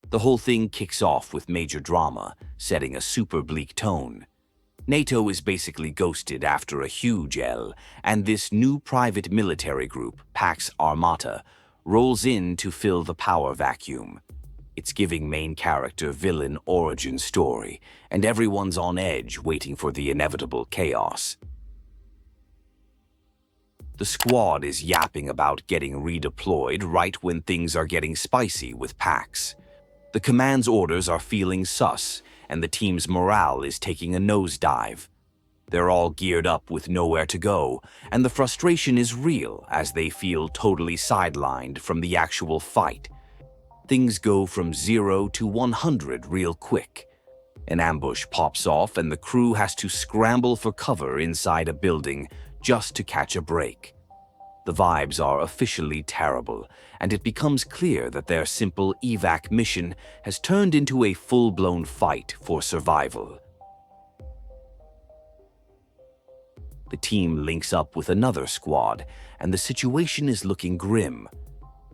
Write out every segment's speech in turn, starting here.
The whole thing kicks off with major drama, setting a super bleak tone. NATO is basically ghosted after a huge L, and this new private military group, Pax Armata, rolls in to fill the power vacuum. It's giving main character villain origin story, and everyone's on edge waiting for the inevitable chaos. The squad is yapping about getting redeployed right when things are getting spicy with Pax. The command's orders are feeling sus, and the team's morale is taking a nosedive. They're all geared up with nowhere to go, and the frustration is real as they feel totally sidelined from the actual fight. Things go from 0 to 100 real quick. An ambush pops off and the crew has to scramble for cover inside a building just to catch a break. The vibes are officially terrible, and it becomes clear that their simple evac mission has turned into a full-blown fight for survival. The team links up with another squad, and the situation is looking grim.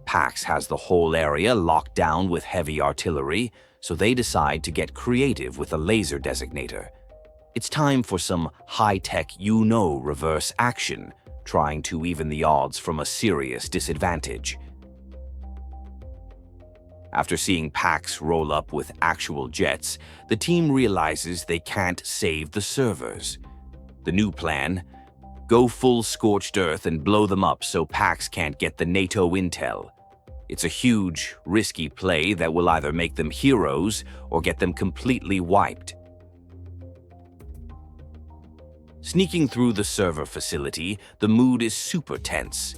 Pax has the whole area locked down with heavy artillery, so they decide to get creative with a laser designator. It's time for some high-tech reverse action, trying to even the odds from a serious disadvantage. After seeing Pax roll up with actual jets, the team realizes they can't save the servers. The new plan? Go full Scorched Earth and blow them up so Pax can't get the NATO intel. It's a huge, risky play that will either make them heroes or get them completely wiped. Sneaking through the server facility, the mood is super tense.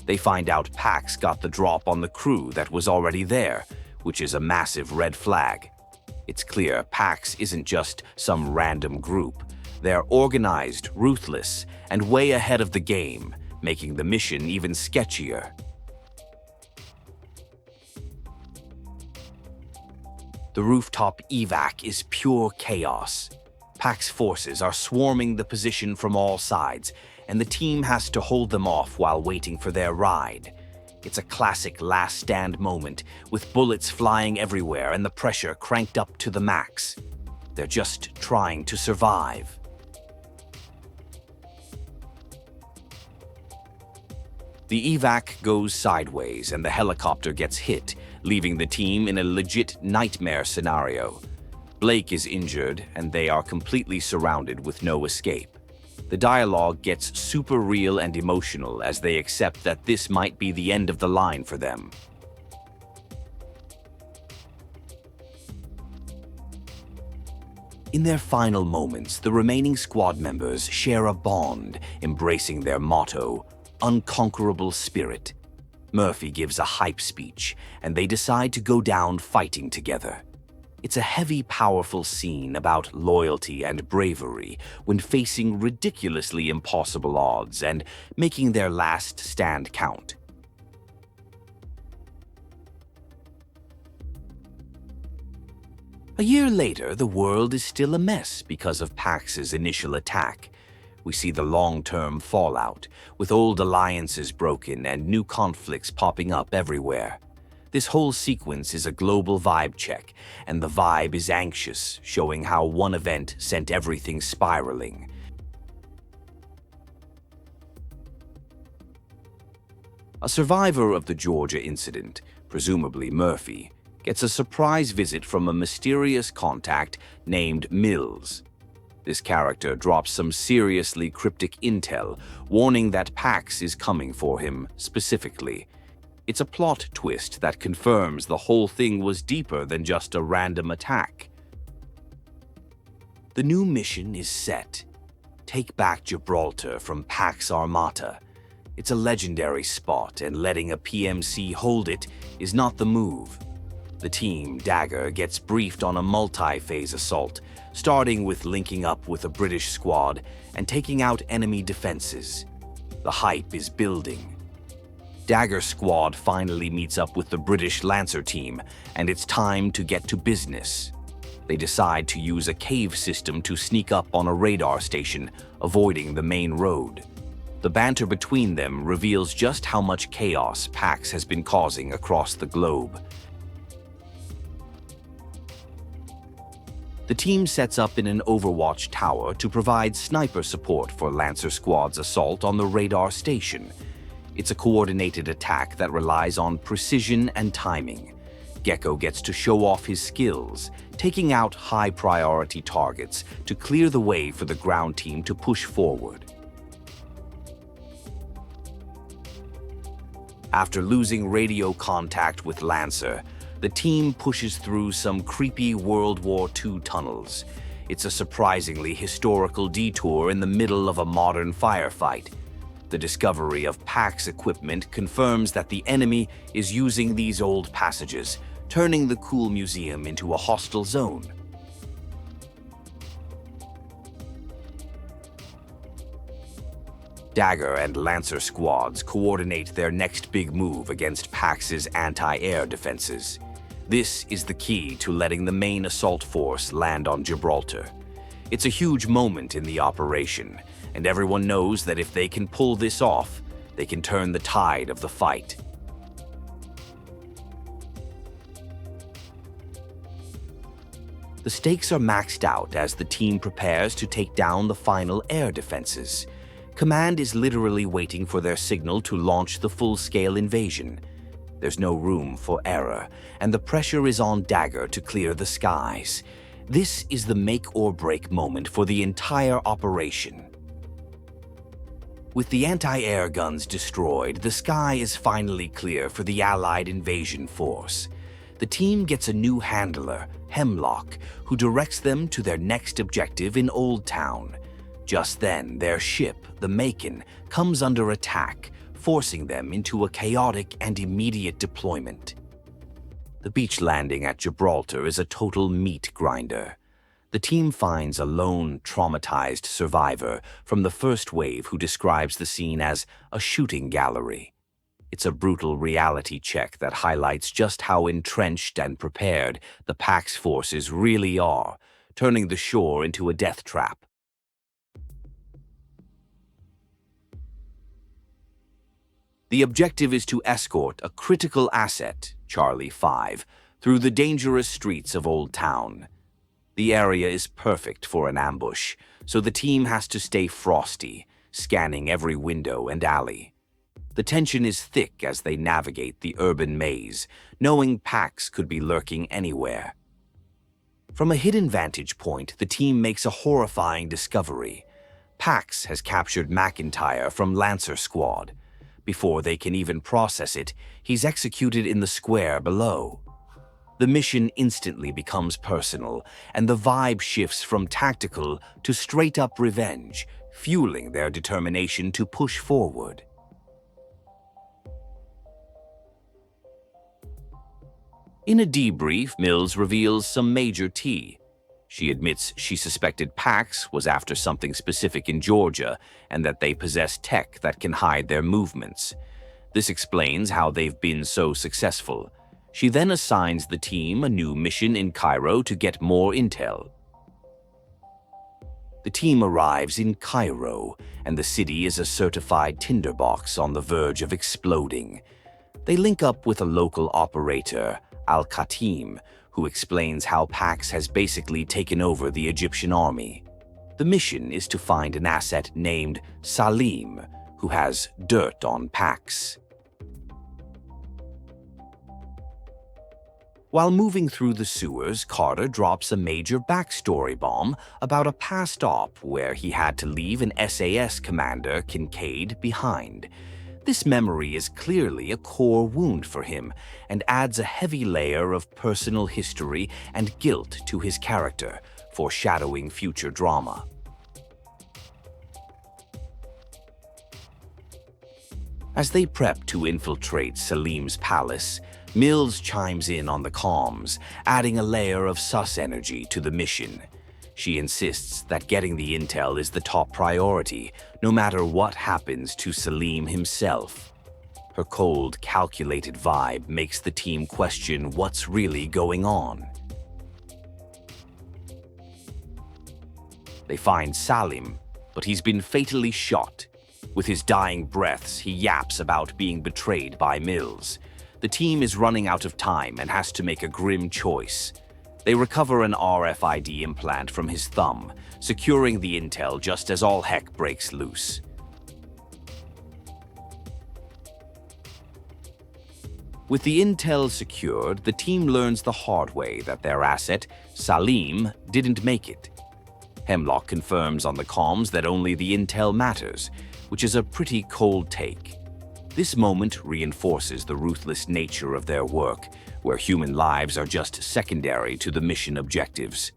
They find out Pax got the drop on the crew that was already there, which is a massive red flag. It's clear Pax isn't just some random group. They're organized, ruthless, and way ahead of the game, making the mission even sketchier. The rooftop evac is pure chaos. Pax forces are swarming the position from all sides, and the team has to hold them off while waiting for their ride. It's a classic last stand moment, with bullets flying everywhere and the pressure cranked up to the max. They're just trying to survive. The evac goes sideways and the helicopter gets hit, leaving the team in a legit nightmare scenario. Blake is injured and they are completely surrounded with no escape. The dialogue gets super real and emotional as they accept that this might be the end of the line for them. In their final moments, the remaining squad members share a bond, embracing their motto, unconquerable spirit. Murphy gives a hype speech, and they decide to go down fighting together. It's a heavy, powerful scene about loyalty and bravery when facing ridiculously impossible odds and making their last stand count. A year later, the world is still a mess because of Pax's initial attack. We see the long-term fallout, with old alliances broken and new conflicts popping up everywhere. This whole sequence is a global vibe check, and the vibe is anxious, showing how one event sent everything spiraling. A survivor of the Georgia incident, presumably Murphy, gets a surprise visit from a mysterious contact named Mills. This character drops some seriously cryptic intel, warning that Pax is coming for him specifically. It's a plot twist that confirms the whole thing was deeper than just a random attack. The new mission is set. Take back Gibraltar from Pax Armata. It's a legendary spot, and letting a PMC hold it is not the move. The team, Dagger, gets briefed on a multi-phase assault, starting with linking up with a British squad and taking out enemy defenses. The hype is building. Dagger squad finally meets up with the British Lancer team, and it's time to get to business. They decide to use a cave system to sneak up on a radar station, avoiding the main road. The banter between them reveals just how much chaos Pax has been causing across the globe. The team sets up in an Overwatch tower to provide sniper support for Lancer Squad's assault on the radar station. It's a coordinated attack that relies on precision and timing. Gecko gets to show off his skills, taking out high-priority targets to clear the way for the ground team to push forward. After losing radio contact with Lancer, the team pushes through some creepy World War II tunnels. It's a surprisingly historical detour in the middle of a modern firefight. The discovery of Pax equipment confirms that the enemy is using these old passages, turning the cool museum into a hostile zone. Dagger and Lancer squads coordinate their next big move against Pax's anti-air defenses. This is the key to letting the main assault force land on Gibraltar. It's a huge moment in the operation, and everyone knows that if they can pull this off, they can turn the tide of the fight. The stakes are maxed out as the team prepares to take down the final air defenses. Command is literally waiting for their signal to launch the full-scale invasion. There's no room for error, and the pressure is on Dagger to clear the skies. This is the make-or-break moment for the entire operation. With the anti-air guns destroyed, the sky is finally clear for the Allied invasion force. The team gets a new handler, Hemlock, who directs them to their next objective in Old Town. Just then, their ship, the Macon, comes under attack, forcing them into a chaotic and immediate deployment. The beach landing at Gibraltar is a total meat grinder. The team finds a lone, traumatized survivor from the first wave who describes the scene as a shooting gallery. It's a brutal reality check that highlights just how entrenched and prepared the Pax forces really are, turning the shore into a death trap. The objective is to escort a critical asset, Charlie 5, through the dangerous streets of Old Town. The area is perfect for an ambush, so the team has to stay frosty, scanning every window and alley. The tension is thick as they navigate the urban maze, knowing Pax could be lurking anywhere. From a hidden vantage point, the team makes a horrifying discovery. Pax has captured McIntyre from Lancer Squad. Before they can even process it, he's executed in the square below. The mission instantly becomes personal, and the vibe shifts from tactical to straight-up revenge, fueling their determination to push forward. In a debrief, Mills reveals some major tea. She admits she suspected Pax was after something specific in Georgia and that they possess tech that can hide their movements. This explains how they've been so successful. She then assigns the team a new mission in Cairo to get more intel. The team arrives in Cairo, and the city is a certified tinderbox on the verge of exploding. They link up with a local operator, Al-Khatim, who explains how Pax has basically taken over the Egyptian army. The mission is to find an asset named Salim, who has dirt on Pax. While moving through the sewers, Carter drops a major backstory bomb about a past op where he had to leave an SAS commander, Kincaid, behind. This memory is clearly a core wound for him and adds a heavy layer of personal history and guilt to his character, foreshadowing future drama. As they prep to infiltrate Salim's palace, Mills chimes in on the comms, adding a layer of sus energy to the mission. She insists that getting the intel is the top priority, no matter what happens to Salim himself. Her cold, calculated vibe makes the team question what's really going on. They find Salim, but he's been fatally shot. With his dying breaths, he yaps about being betrayed by Mills. The team is running out of time and has to make a grim choice. They recover an RFID implant from his thumb, securing the intel just as all heck breaks loose. With the intel secured, the team learns the hard way that their asset, Salim, didn't make it. Hemlock confirms on the comms that only the intel matters, which is a pretty cold take. This moment reinforces the ruthless nature of their work, where human lives are just secondary to the mission objectives.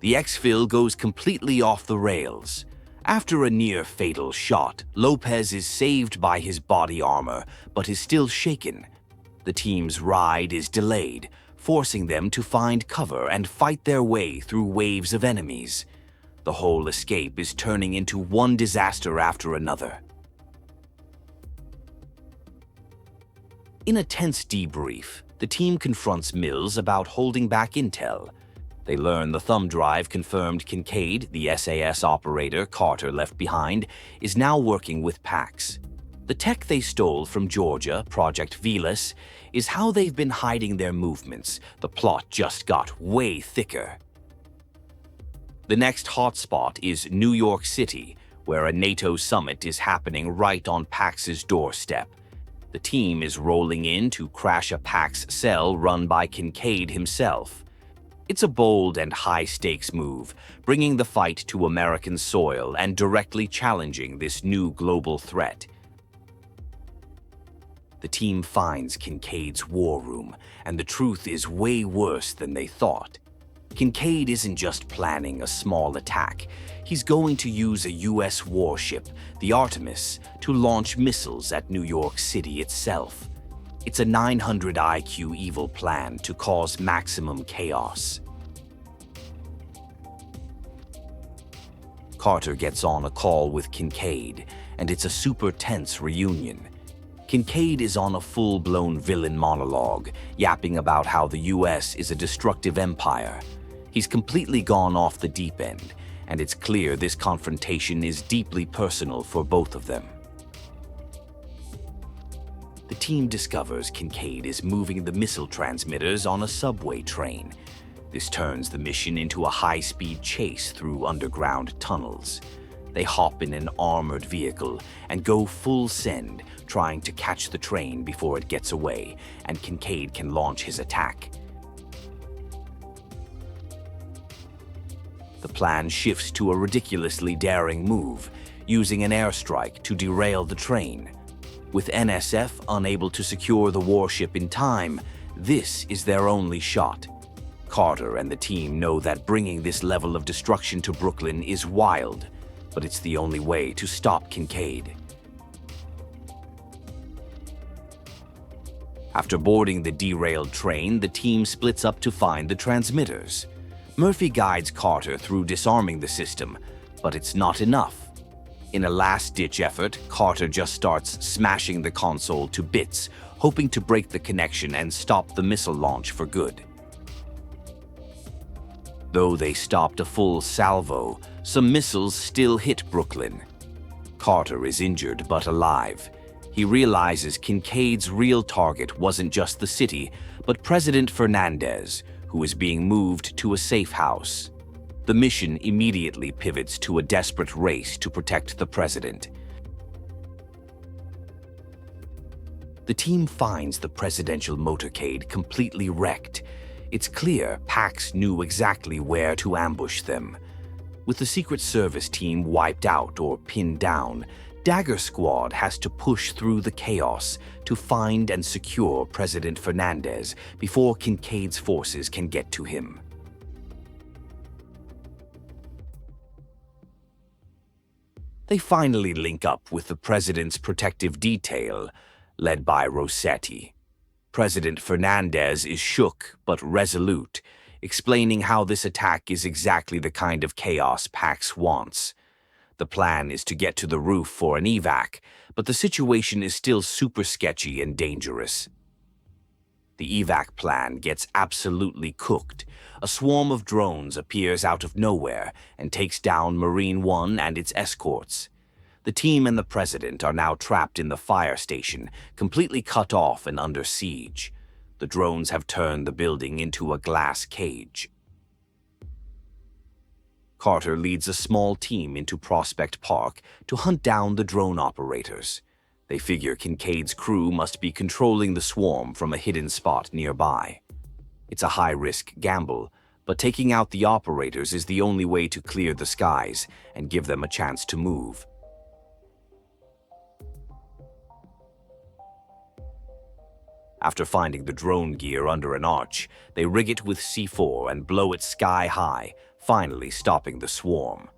The exfil goes completely off the rails. After a near-fatal shot, Lopez is saved by his body armor, but is still shaken. The team's ride is delayed, forcing them to find cover and fight their way through waves of enemies. The whole escape is turning into one disaster after another. In a tense debrief, the team confronts Mills about holding back intel. They learn the thumb drive confirmed Kincaid, the SAS operator Carter left behind, is now working with Pax. The tech they stole from Georgia, Project Velas, is how they've been hiding their movements. The plot just got way thicker. The next hotspot is New York City, where a NATO summit is happening right on Pax's doorstep. The team is rolling in to crash a Pax cell run by Kincaid himself. It's a bold and high-stakes move, bringing the fight to American soil and directly challenging this new global threat. The team finds Kincaid's war room, and the truth is way worse than they thought. Kincaid isn't just planning a small attack. He's going to use a U.S. warship, the Artemis, to launch missiles at New York City itself. It's a 900 IQ evil plan to cause maximum chaos. Carter gets on a call with Kincaid, and it's a super tense reunion. Kincaid is on a full-blown villain monologue, yapping about how the US is a destructive empire. He's completely gone off the deep end, and it's clear this confrontation is deeply personal for both of them. The team discovers Kincaid is moving the missile transmitters on a subway train. This turns the mission into a high-speed chase through underground tunnels. They hop in an armored vehicle and go full send, trying to catch the train before it gets away, and Kincaid can launch his attack. The plan shifts to a ridiculously daring move, using an airstrike to derail the train. With NSF unable to secure the warship in time, this is their only shot. Carter and the team know that bringing this level of destruction to Brooklyn is wild, but it's the only way to stop Kincaid. After boarding the derailed train, the team splits up to find the transmitters. Murphy guides Carter through disarming the system, but it's not enough. In a last-ditch effort, Carter just starts smashing the console to bits, hoping to break the connection and stop the missile launch for good. Though they stopped a full salvo, some missiles still hit Brooklyn. Carter is injured but alive. He realizes Kincaid's real target wasn't just the city, but President Fernandez, who is being moved to a safe house. The mission immediately pivots to a desperate race to protect the president. The team finds the presidential motorcade completely wrecked. It's clear Pax knew exactly where to ambush them. With the Secret Service team wiped out or pinned down, Dagger Squad has to push through the chaos to find and secure President Fernandez before Kincaid's forces can get to him. They finally link up with the president's protective detail, led by Rossetti. President Fernandez is shook but resolute, explaining how this attack is exactly the kind of chaos Pax wants. The plan is to get to the roof for an evac, but the situation is still super sketchy and dangerous. The evac plan gets absolutely cooked. A swarm of drones appears out of nowhere and takes down Marine One and its escorts. The team and the president are now trapped in the fire station, completely cut off and under siege. The drones have turned the building into a glass cage. Carter leads a small team into Prospect Park to hunt down the drone operators. They figure Kincaid's crew must be controlling the swarm from a hidden spot nearby. It's a high-risk gamble, but taking out the operators is the only way to clear the skies and give them a chance to move. After finding the drone gear under an arch, they rig it with C4 and blow it sky high, finally stopping the swarm.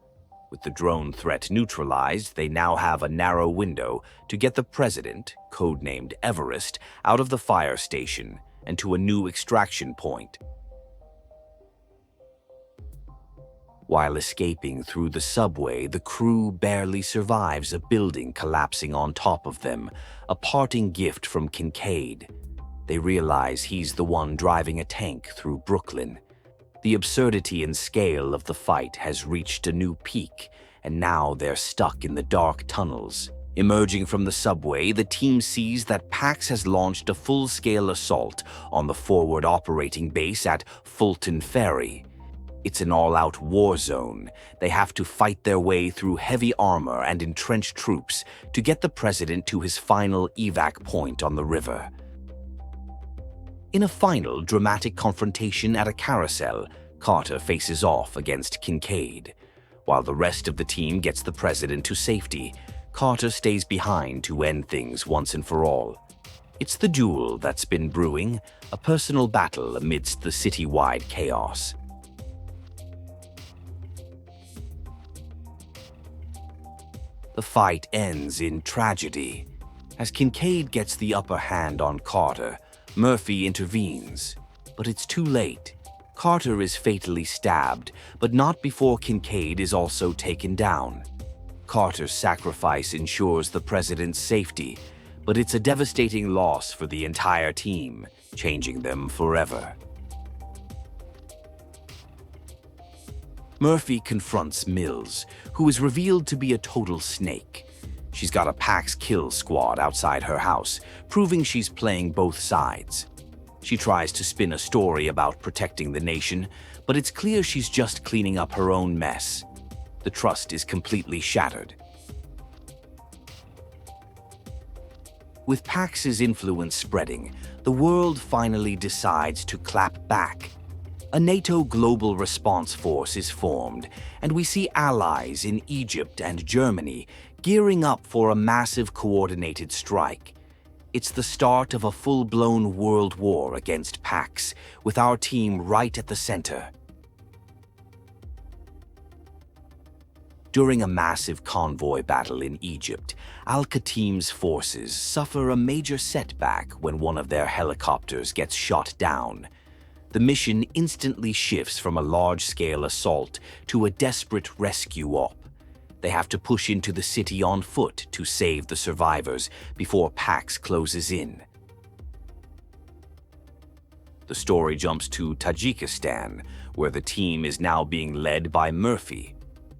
With the drone threat neutralized, they now have a narrow window to get the president, codenamed Everest, out of the fire station and to a new extraction point. While escaping through the subway, the crew barely survives a building collapsing on top of them, a parting gift from Kincaid. They realize he's the one driving a tank through Brooklyn. The absurdity and scale of the fight has reached a new peak, and now they're stuck in the dark tunnels. Emerging from the subway, the team sees that Pax has launched a full-scale assault on the forward operating base at Fulton Ferry. It's an all-out war zone. They have to fight their way through heavy armor and entrenched troops to get the president to his final evac point on the river. In a final dramatic confrontation at a carousel, Carter faces off against Kincaid. While the rest of the team gets the president to safety, Carter stays behind to end things once and for all. It's the duel that's been brewing, a personal battle amidst the city-wide chaos. The fight ends in tragedy. As Kincaid gets the upper hand on Carter, Murphy intervenes, but it's too late. Carter is fatally stabbed, but not before Kincaid is also taken down. Carter's sacrifice ensures the president's safety, but it's a devastating loss for the entire team, changing them forever. Murphy confronts Mills, who is revealed to be a total snake. She's got a Pax kill squad outside her house, proving she's playing both sides. She tries to spin a story about protecting the nation, but it's clear she's just cleaning up her own mess. The trust is completely shattered. With Pax's influence spreading, the world finally decides to clap back. A NATO global response force is formed, and we see allies in Egypt and Germany gearing up for a massive coordinated strike. It's the start of a full-blown world war against Pax, with our team right at the center. During a massive convoy battle in Egypt, Al-Khatim's forces suffer a major setback when one of their helicopters gets shot down. The mission instantly shifts from a large-scale assault to a desperate rescue op. They have to push into the city on foot to save the survivors before Pax closes in. The story jumps to Tajikistan, where the team is now being led by Murphy.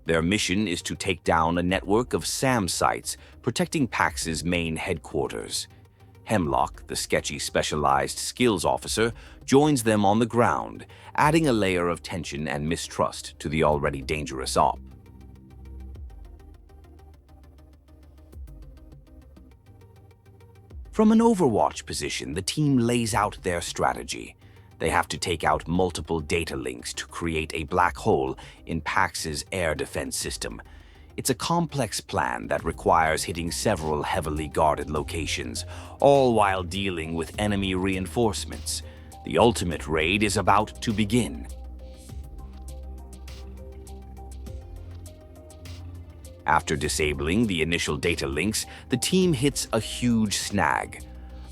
Their mission is to take down a network of SAM sites protecting Pax's main headquarters. Hemlock, the sketchy specialized skills officer, joins them on the ground, adding a layer of tension and mistrust to the already dangerous op. From an overwatch position, the team lays out their strategy. They have to take out multiple data links to create a black hole in Pax's air defense system. It's a complex plan that requires hitting several heavily guarded locations, all while dealing with enemy reinforcements. The ultimate raid is about to begin. After disabling the initial data links, the team hits a huge snag.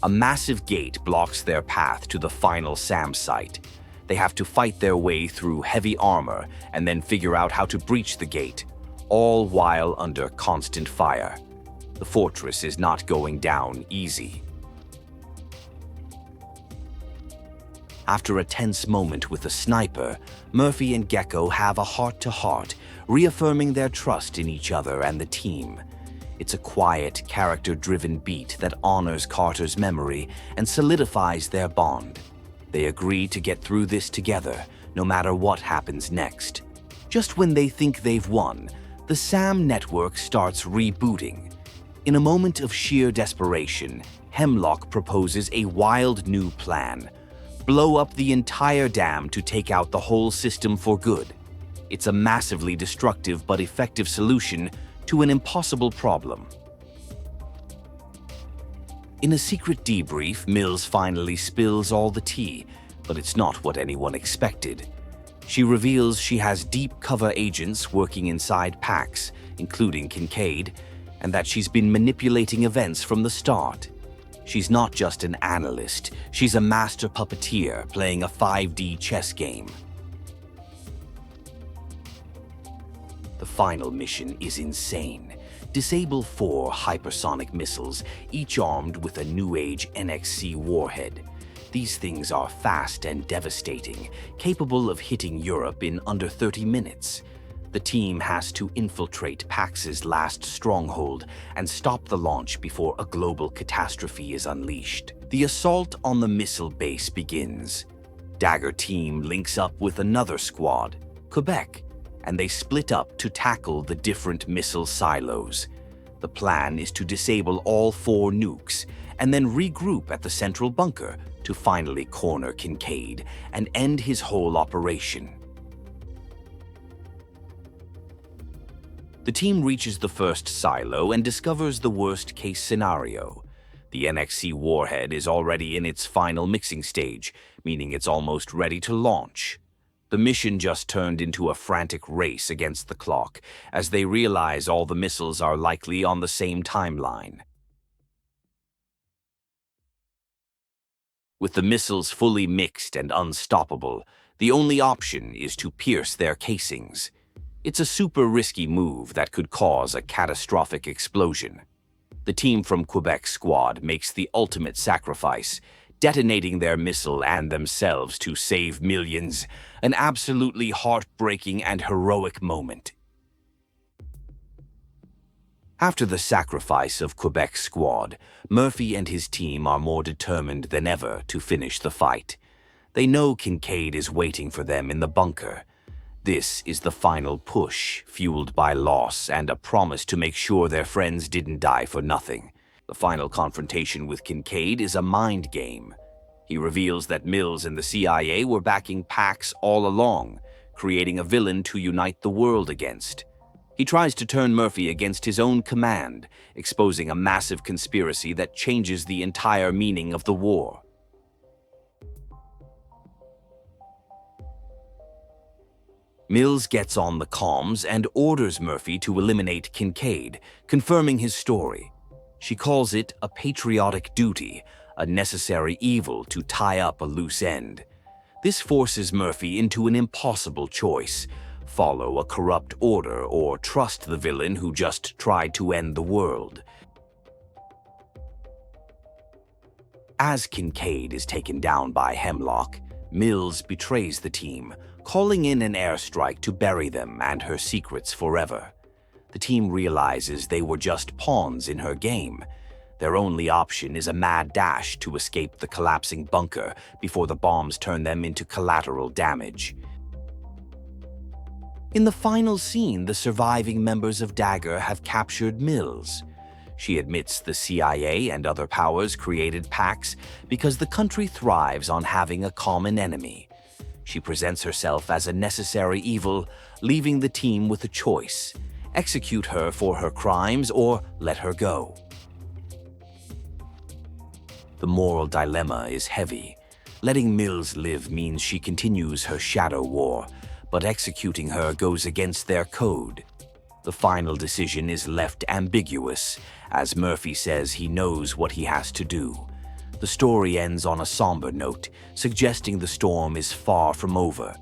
A massive gate blocks their path to the final SAM site. They have to fight their way through heavy armor and then figure out how to breach the gate, all while under constant fire. The fortress is not going down easy. After a tense moment with a sniper, Murphy and Gecko have a heart-to-heart, reaffirming their trust in each other and the team. It's a quiet, character-driven beat that honors Carter's memory and solidifies their bond. They agree to get through this together, no matter what happens next. Just when they think they've won, the SAM network starts rebooting. In a moment of sheer desperation, Hemlock proposes a wild new plan: blow up the entire dam to take out the whole system for good. It's a massively destructive but effective solution to an impossible problem. In a secret debrief, Mills finally spills all the tea, but it's not what anyone expected. She reveals she has deep cover agents working inside Pax, including Kincaid, and that she's been manipulating events from the start. She's not just an analyst, she's a master puppeteer playing a 5D chess game. The final mission is insane. Disable 4 hypersonic missiles, each armed with a new-age NXC warhead. These things are fast and devastating, capable of hitting Europe in under 30 minutes. The team has to infiltrate Pax's last stronghold and stop the launch before a global catastrophe is unleashed. The assault on the missile base begins. Dagger team links up with another squad, Quebec, and they split up to tackle the different missile silos. The plan is to disable all 4 nukes and then regroup at the central bunker to finally corner Kincaid and end his whole operation. The team reaches the first silo and discovers the worst-case scenario. The NXC warhead is already in its final mixing stage, meaning it's almost ready to launch. The mission just turned into a frantic race against the clock, as they realize all the missiles are likely on the same timeline. With the missiles fully mixed and unstoppable, the only option is to pierce their casings. It's a super risky move that could cause a catastrophic explosion. The team from Quebec squad makes the ultimate sacrifice, detonating their missile and themselves to save millions, an absolutely heartbreaking and heroic moment. After the sacrifice of Quebec squad, Murphy and his team are more determined than ever to finish the fight. They know Kincaid is waiting for them in the bunker. This is the final push, fueled by loss and a promise to make sure their friends didn't die for nothing. The final confrontation with Kincaid is a mind game. He reveals that Mills and the CIA were backing Pax all along, creating a villain to unite the world against. He tries to turn Murphy against his own command, exposing a massive conspiracy that changes the entire meaning of the war. Mills gets on the comms and orders Murphy to eliminate Kincaid, confirming his story. She calls it a patriotic duty, a necessary evil to tie up a loose end. This forces Murphy into an impossible choice: follow a corrupt order or trust the villain who just tried to end the world. As Kincaid is taken down by Hemlock, Mills betrays the team, calling in an airstrike to bury them and her secrets forever. The team realizes they were just pawns in her game. Their only option is a mad dash to escape the collapsing bunker before the bombs turn them into collateral damage. In the final scene, the surviving members of Dagger have captured Mills. She admits the CIA and other powers created Pax because the country thrives on having a common enemy. She presents herself as a necessary evil, leaving the team with a choice: execute her for her crimes or let her go. The moral dilemma is heavy. Letting Mills live means she continues her shadow war, but executing her goes against their code. The final decision is left ambiguous, as Murphy says he knows what he has to do. The story ends on a somber note, suggesting the storm is far from over.